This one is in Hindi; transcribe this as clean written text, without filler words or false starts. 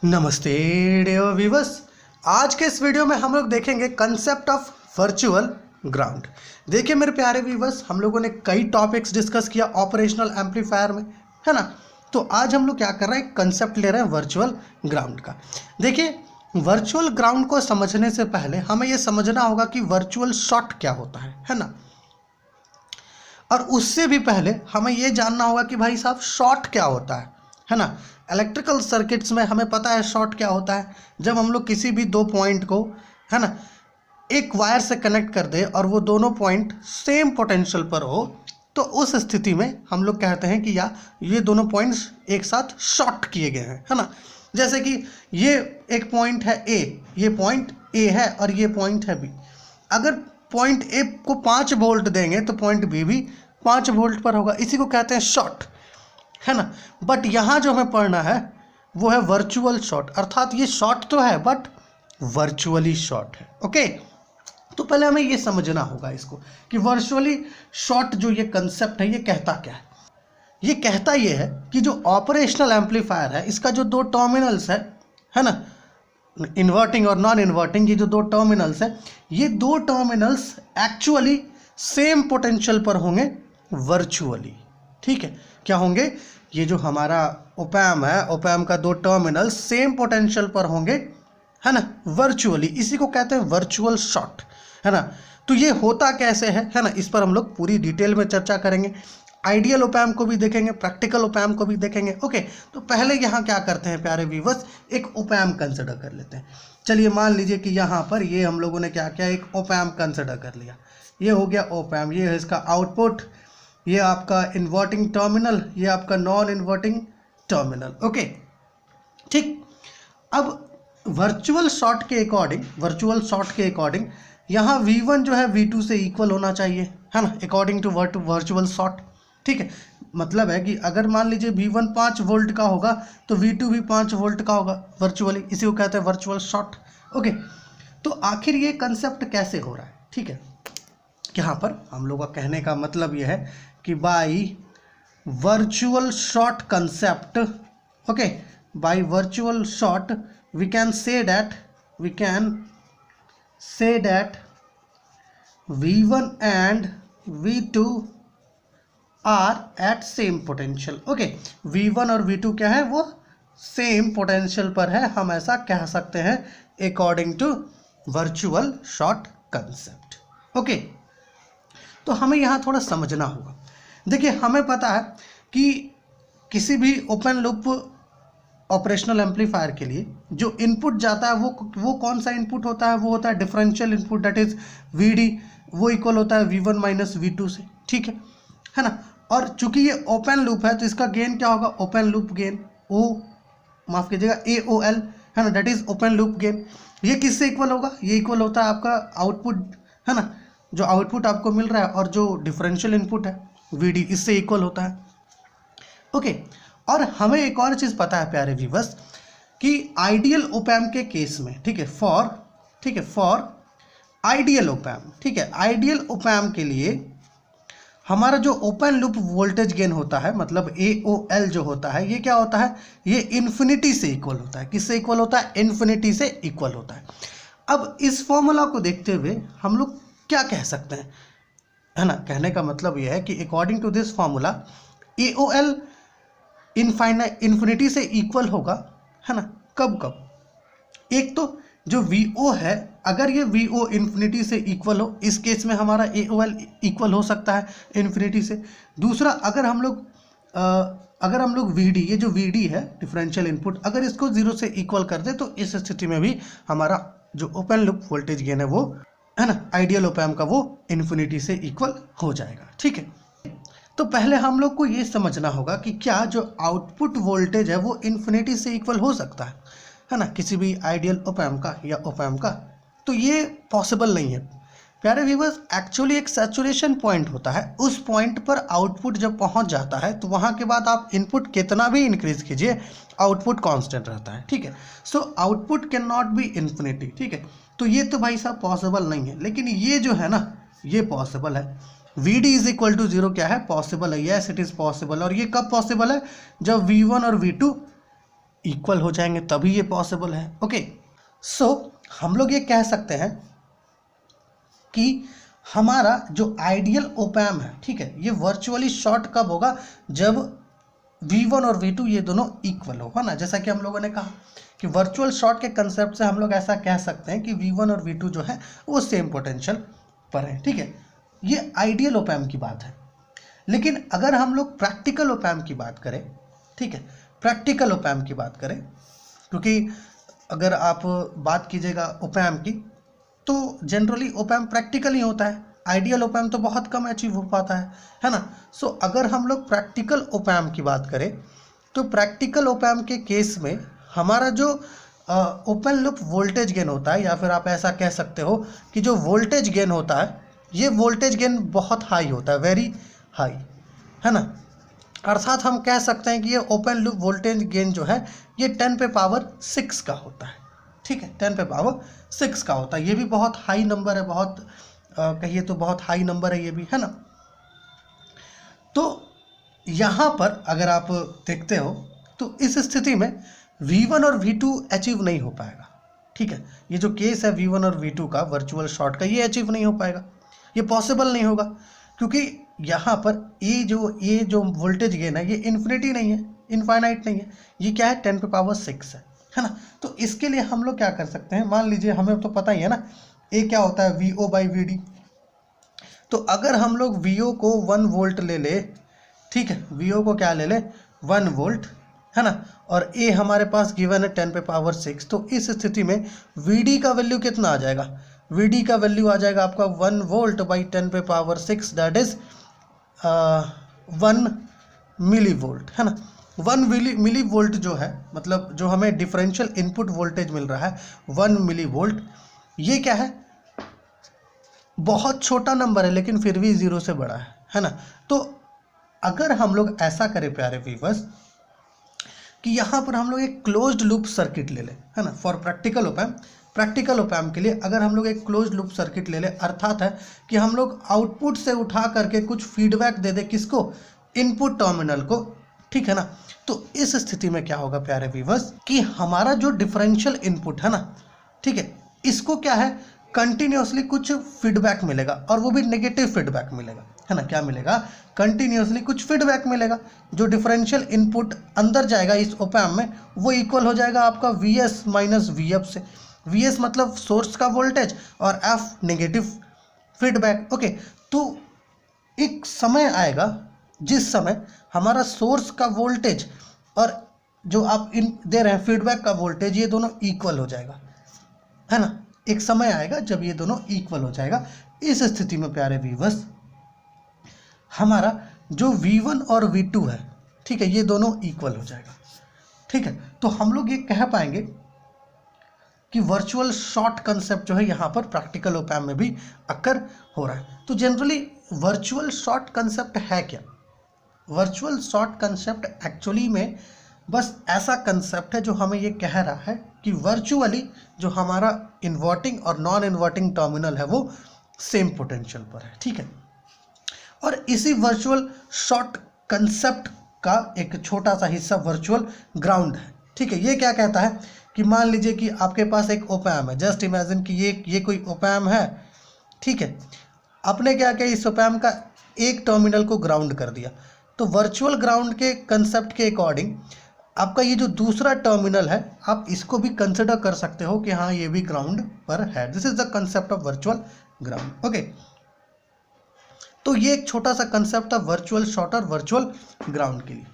नमस्ते डियर व्यूअर्स। आज के इस वीडियो में हम लोग देखेंगे कंसेप्ट ऑफ वर्चुअल ग्राउंड। देखिए मेरे प्यारे व्यूअर्स, हम लोगों ने कई टॉपिक्स डिस्कस किया ऑपरेशनल एम्पलीफायर में, है ना। तो आज हम लोग क्या कर रहे हैं, कंसेप्ट ले रहे हैं वर्चुअल ग्राउंड का। देखिए वर्चुअल ग्राउंड को समझने से पहले हमें यह समझना होगा कि वर्चुअल शॉर्ट क्या होता है ना। और उससे भी पहले हमें यह जानना होगा कि भाई साहब शॉर्ट क्या होता है ना। इलेक्ट्रिकल सर्किट्स में हमें पता है शॉर्ट क्या होता है। जब हम लोग किसी भी दो पॉइंट को, है ना, एक वायर से कनेक्ट कर दे और वो दोनों पॉइंट सेम पोटेंशियल पर हो, तो उस स्थिति में हम लोग कहते हैं कि ये दोनों पॉइंट्स एक साथ शॉर्ट किए गए हैं, है ना। जैसे कि ये एक पॉइंट है ए, ये पॉइंट ए है और ये पॉइंट है बी। अगर पॉइंट ए को 5 वोल्ट देंगे तो पॉइंट बी भी 5 वोल्ट पर होगा, इसी को कहते हैं शॉर्ट, है ना। बट यहाँ जो हमें पढ़ना है वो है वर्चुअल शॉर्ट, अर्थात ये शॉर्ट तो है बट वर्चुअली शॉर्ट है। ओके, तो पहले हमें ये समझना होगा इसको कि वर्चुअली शॉर्ट जो ये कंसेप्ट है ये कहता क्या है। ये कहता ये है कि जो ऑपरेशनल एम्पलीफायर है इसका जो दो टर्मिनल्स है ना, इन्वर्टिंग और नॉन इन्वर्टिंग, ये जो दो टर्मिनल्स है, ये दो टर्मिनल्स एक्चुअली सेम पोटेंशियल पर होंगे वर्चुअली। ठीक है, क्या होंगे, ये जो हमारा ओपैम है, ओपैम का दो टर्मिनल सेम पोटेंशियल पर होंगे, है ना, वर्चुअली। इसी को कहते हैं वर्चुअल शॉर्ट, है ना। तो ये होता कैसे है ना, इस पर हम लोग पूरी डिटेल में चर्चा करेंगे। आइडियल ओपैम को भी देखेंगे, प्रैक्टिकल ओपैम को भी देखेंगे। ओके, तो पहले यहाँ क्या करते हैं प्यारे व्यूअर्स, एक ओपैम कंसिडर कर लेते हैं। चलिए मान लीजिए कि यहाँ पर ये हम लोगों ने क्या किया, एक ओपैम कंसिडर कर लिया। ये हो गया ओपैम, ये है इसका आउटपुट, ये आपका इन्वर्टिंग टर्मिनल, ये आपका नॉन इन्वर्टिंग टर्मिनल। ओके, ठीक। अब वर्चुअल शॉर्ट के अकॉर्डिंग यहाँ V1 जो है V2 से इक्वल होना चाहिए, है ना, अकॉर्डिंग टू वर्चुअल शॉर्ट। ठीक है, मतलब है कि अगर मान लीजिए V1 5 वोल्ट का होगा तो V2 भी 5 वोल्ट का होगा वर्चुअली, इसी को कहते हैं वर्चुअल शॉर्ट। ओके, तो आखिर ये कंसेप्ट कैसे हो रहा है। ठीक है, यहाँ पर हम लोग का कहने का मतलब ये है कि by virtual short concept, okay, by virtual short we can say that V1 and V2 are at same potential। Okay, V1 और V2 क्या है, वो सेम पोटेंशियल पर है, हम ऐसा कह सकते हैं according to virtual short concept. Okay, तो हमें यहाँ थोड़ा समझना होगा। देखिए हमें पता है कि किसी भी ओपन लूप ऑपरेशनल एम्पलीफायर के लिए जो इनपुट जाता है वो कौन सा इनपुट होता है, वो होता है differential input, that is VD, वो इक्वल होता है V1 माइनस V2 से। ठीक है ना। और चूंकि ये ओपन लूप है तो इसका गेन क्या होगा, ओपन लूप गेन, माफ कीजिएगा AOL, है ना, that is open loop gain. ये किससे इक्वल होगा, ये इक्वल होता है आपका आउटपुट, है ना, जो आउटपुट आपको मिल रहा है और जो डिफरेंशियल इनपुट है VD, इससे इक्वल होता है। ओके, और हमें एक और चीज़ पता है प्यारे व्यूअर्स कि आइडियल ओपैम के केस में, ठीक है, फॉर आइडियल ओपैम, ठीक है, आइडियल ओपैम के लिए हमारा जो ओपन लूप वोल्टेज गेन होता है, मतलब AOL जो होता है, ये क्या होता है, ये इन्फिनिटी से इक्वल होता है। किससे इक्वल होता है, इन्फिनिटी से इक्वल होता है। अब इस फॉर्मूला को देखते हुए हम लोग क्या कह सकते हैं, है ना, कहने का मतलब यह है कि according to this formula AOL infinity से इक्वल होगा, है ना। कब, एक तो जो VO है, अगर ये VO इन्फिनिटी से इक्वल हो, इस केस में हमारा AOL इक्वल हो सकता है इन्फिनिटी से। दूसरा, अगर हम लोग VD, ये जो VD है डिफरेंशियल इनपुट, अगर इसको 0 से इक्वल कर दे तो इस स्थिति में भी हमारा जो ओपन लूप वोल्टेज गेन है वो, है ना, आइडियल ओपैम का, वो इन्फिनिटी से इक्वल हो जाएगा। ठीक है, तो पहले हम लोग को ये समझना होगा कि क्या जो आउटपुट वोल्टेज है वो इन्फिनिटी से इक्वल हो सकता है ना, किसी भी आइडियल ओपैम का या ओपैम का। तो ये पॉसिबल नहीं है प्यारे व्यूअर्स। एक्चुअली एक सैचुरेशन पॉइंट होता है, उस पॉइंट पर आउटपुट जब पहुंच जाता है तो वहां के बाद आप इनपुट कितना भी इंक्रीज कीजिए, आउटपुट कांस्टेंट रहता है। ठीक है, so output can not be infinity. ठीक है, तो ये तो भाई साहब पॉसिबल नहीं है, लेकिन ये जो है ना, ये पॉसिबल है। VD इज इक्वल टू 0 क्या है, पॉसिबल है, यस इट इज़ पॉसिबल। और ये कब पॉसिबल है, जब V1 और V2 इक्वल हो जाएंगे तभी ये पॉसिबल है। ओके, सो हम लोग ये कह सकते हैं कि हमारा जो आइडियल ओपैम है, ठीक है, ये वर्चुअली शॉर्ट कब होगा, जब V1 और V2 ये दोनों इक्वल हो, है ना। जैसा कि हम लोगों ने कहा कि वर्चुअल शॉर्ट के कंसेप्ट से हम लोग ऐसा कह सकते हैं कि V1 और V2 जो है वो सेम पोटेंशियल पर है, ठीक है। ये आइडियल ओपैम की बात है। लेकिन अगर हम लोग प्रैक्टिकल ओपैम की बात करें, ठीक है, प्रैक्टिकल ओपैम की बात करें, क्योंकि अगर आप बात कीजिएगा ओपैम की तो जनरली ओपैम प्रैक्टिकल ही होता है, आइडियल ओपैम तो बहुत कम अचीव हो पाता है ना। सो अगर हम लोग प्रैक्टिकल ओपैम की बात करें तो प्रैक्टिकल ओपैम के केस में हमारा जो ओपन लूप वोल्टेज गेन होता है, या फिर आप ऐसा कह सकते हो कि जो वोल्टेज गेन होता है, ये वोल्टेज गेन बहुत हाई होता है, वेरी हाई, है ना। अर्थात हम कह सकते हैं कि ये ओपन लूप वोल्टेज गेन जो है ये 10⁻6 का होता है, ठीक है, 10⁻6 का होता है। ये भी बहुत हाई नंबर है, बहुत कहिए तो बहुत हाई नंबर है ये भी, है ना। तो यहाँ पर अगर आप देखते हो तो इस स्थिति में V1 और V2 अचीव नहीं हो पाएगा, ठीक है। ये जो केस है V1 और V2 का वर्चुअल शॉर्ट का, ये अचीव नहीं हो पाएगा, ये पॉसिबल नहीं होगा, क्योंकि यहाँ पर ये जो वोल्टेज गेन है ये इन्फिनिटी नहीं है, इनफाइनाइट नहीं है, ये क्या है 10⁻6 है ना। तो इसके लिए हम लोग क्या कर सकते हैं, मान लीजिए हमें तो पता ही है ना ये क्या होता है VO/VD। तो अगर हम लोग VO को 1 वोल्ट ले ले, ठीक है, VO को क्या ले ले 1 वोल्ट, है ना, और A हमारे पास गिवन है 10⁻6, तो इस स्थिति में VD का वैल्यू कितना आ जाएगा, VD का वैल्यू आ जाएगा आपका 1 volt by 10⁻6, that is 1 milli volt, है ना। 1 मिली वोल्ट जो है, मतलब जो हमें डिफरेंशियल इनपुट वोल्टेज मिल रहा है 1 मिली वोल्ट, ये क्या है, बहुत छोटा नंबर है लेकिन फिर भी 0 से बड़ा है ना। तो अगर हम लोग ऐसा करें प्यारे व्यूअर्स कि यहाँ पर हम लोग एक क्लोज्ड लूप सर्किट ले लें, है ना, फॉर प्रैक्टिकल ओपैम के लिए अगर हम लोग एक क्लोज्ड लूप सर्किट ले लें, अर्थात है कि हम लोग आउटपुट से उठा करके कुछ फीडबैक दे दें, किसको, इनपुट टर्मिनल को, ठीक है ना। तो इस स्थिति में क्या होगा प्यारे व्यूअर्स कि हमारा जो डिफरेंशियल इनपुट है ना, ठीक है, इसको क्या है कंटिन्यूसली कुछ फीडबैक मिलेगा, और वो भी नेगेटिव फीडबैक मिलेगा, है ना। क्या मिलेगा, कंटिन्यूसली कुछ फीडबैक मिलेगा। जो डिफरेंशियल इनपुट अंदर जाएगा इस ओपैम में वो इक्वल हो जाएगा आपका VS माइनस VF से। VS मतलब सोर्स का वोल्टेज और F नेगेटिव फीडबैक। ओके, तो एक समय आएगा जिस समय हमारा सोर्स का वोल्टेज और जो आप दे रहे हैं फीडबैक का वोल्टेज, ये दोनों इक्वल हो जाएगा, है ना। एक समय आएगा जब ये दोनों इक्वल हो जाएगा। इस स्थिति में प्यारे व्यूअर्स हमारा जो V1 और V2 है, ठीक है, ये दोनों इक्वल हो जाएगा, ठीक है। तो हम लोग ये कह पाएंगे कि वर्चुअल शॉर्ट कंसेप्ट जो है यहाँ पर प्रैक्टिकल ओपैम में भी अकर हो रहा है। तो जनरली वर्चुअल शॉर्ट कंसेप्ट है क्या, वर्चुअल शॉर्ट कंसेप्ट एक्चुअली में बस ऐसा कंसेप्ट है जो हमें ये कह रहा है कि वर्चुअली जो हमारा इन्वर्टिंग और नॉन इन्वर्टिंग टर्मिनल है वो सेम पोटेंशियल पर है, ठीक है। और इसी वर्चुअल शॉर्ट कंसेप्ट का एक छोटा सा हिस्सा वर्चुअल ग्राउंड है, ठीक है। ये क्या कहता है कि मान लीजिए कि आपके पास एक ओपैम है, जस्ट इमेजिन कि ये कोई ओपैम है, ठीक है। आपने क्या किया, इस ओपैम का एक टर्मिनल को ग्राउंड कर दिया, तो वर्चुअल ग्राउंड के कंसेप्ट के अकॉर्डिंग आपका ये जो दूसरा टर्मिनल है आप इसको भी कंसिडर कर सकते हो कि हाँ ये भी ग्राउंड पर है। This is the concept of virtual ground. Okay, तो ये एक छोटा सा कंसेप्ट था वर्चुअल शॉर्ट और वर्चुअल ग्राउंड के लिए।